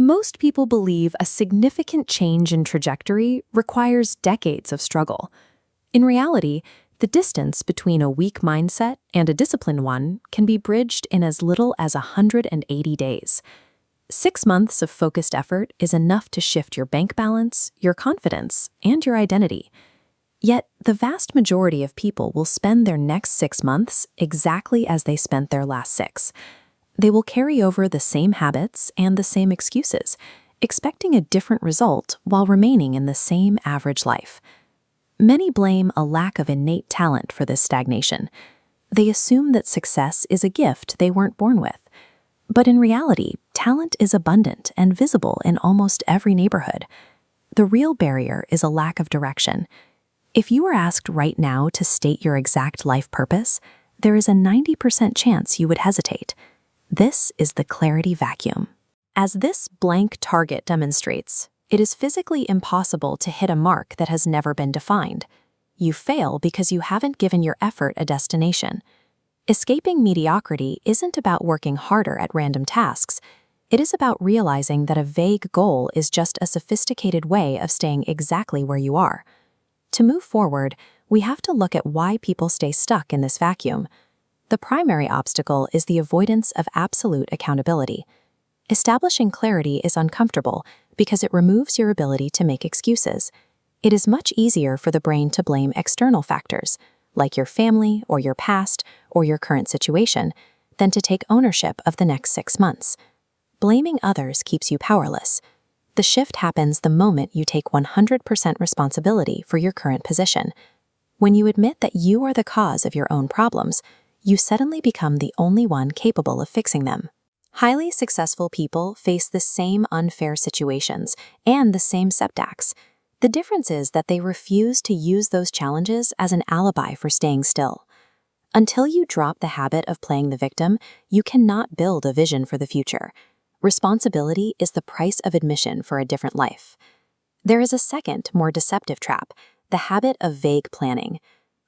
Most people believe a significant change in trajectory requires decades of struggle. In reality, the distance between a weak mindset and a disciplined one can be bridged in as little as 180 days. 6 months of focused effort is enough to shift your bank balance, your confidence, and your identity. Yet, the vast majority of people will spend their next 6 months exactly as they spent their last 6. They will carry over the same habits and the same excuses, expecting a different result while remaining in the same average life. Many blame a lack of innate talent for this stagnation. They assume that success is a gift they weren't born with. But in reality, talent is abundant and visible in almost every neighborhood. The real barrier is a lack of direction. If you were asked right now to state your exact life purpose, there is a 90% chance you would hesitate. This is the clarity vacuum. As this blank target demonstrates, it is physically impossible to hit a mark that has never been defined. You fail because you haven't given your effort a destination. Escaping mediocrity isn't about working harder at random tasks. It is about realizing that a vague goal is just a sophisticated way of staying exactly where you are. To move forward, we have to look at why people stay stuck in this vacuum. The primary obstacle is the avoidance of absolute accountability. Establishing clarity is uncomfortable because it removes your ability to make excuses. It is much easier for the brain to blame external factors, like your family or your past or your current situation, than to take ownership of the next 6 months. Blaming others keeps you powerless. The shift happens the moment you take 100% responsibility for your current position. When you admit that you are the cause of your own problems, you suddenly become the only one capable of fixing them. Highly successful people face the same unfair situations and the same setbacks. The difference is that they refuse to use those challenges as an alibi for staying still. Until you drop the habit of playing the victim, you cannot build a vision for the future. Responsibility is the price of admission for a different life. There is a second, more deceptive trap, the habit of vague planning.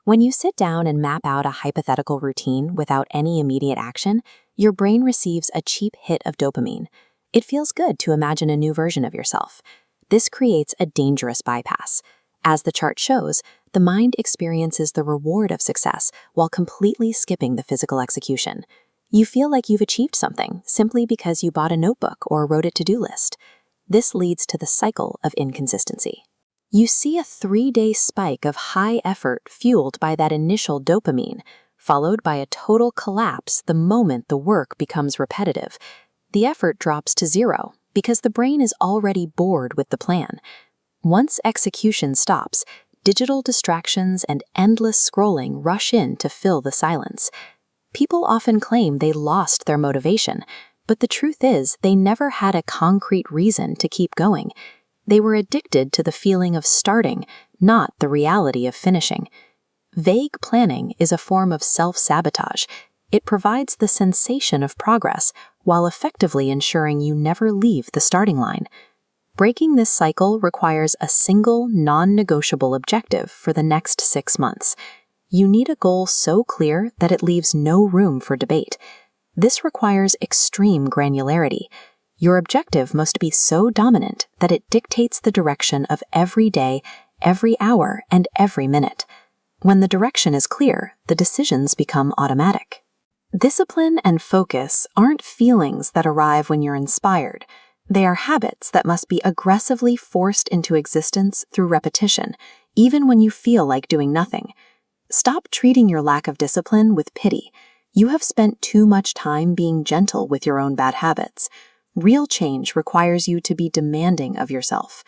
When you sit down and map out a hypothetical routine without any immediate action, your brain receives a cheap hit of dopamine. It feels good to imagine a new version of yourself. This creates a dangerous bypass. As the chart shows, the mind experiences the reward of success while completely skipping the physical execution. You feel like you've achieved something simply because you bought a notebook or wrote a to-do list. This leads to the cycle of inconsistency. You see a 3-day spike of high effort fueled by that initial dopamine, followed by a total collapse the moment the work becomes repetitive. The effort drops to 0 because the brain is already bored with the plan. Once execution stops, digital distractions and endless scrolling rush in to fill the silence. People often claim they lost their motivation, but the truth is they never had a concrete reason to keep going. They were addicted to the feeling of starting, not the reality of finishing. Vague planning is a form of self-sabotage. It provides the sensation of progress while effectively ensuring you never leave the starting line. Breaking this cycle requires a single, non-negotiable objective for the next 6 months. You need a goal so clear that it leaves no room for debate. This requires extreme granularity. Your objective must be so dominant that it dictates the direction of every day, every hour, and every minute. When the direction is clear, the decisions become automatic. Discipline and focus aren't feelings that arrive when you're inspired. They are habits that must be aggressively forced into existence through repetition, even when you feel like doing nothing. Stop treating your lack of discipline with pity. You have spent too much time being gentle with your own bad habits. Real change requires you to be demanding of yourself.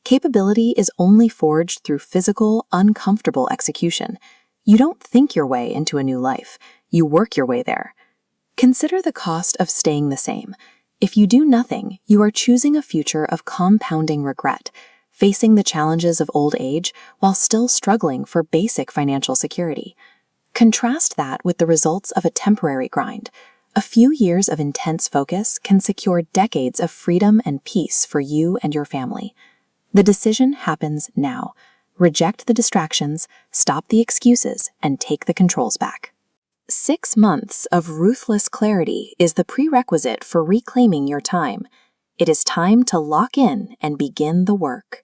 Capability is only forged through physical, uncomfortable execution. You don't think your way into a new life. You work your way there. Consider the cost of staying the same. If you do nothing, you are choosing a future of compounding regret, facing the challenges of old age while still struggling for basic financial security. Contrast that with the results of a temporary grind. A few years of intense focus can secure decades of freedom and peace for you and your family. The decision happens now. Reject the distractions, stop the excuses, and take the controls back. 6 months of ruthless clarity is the prerequisite for reclaiming your time. It is time to lock in and begin the work.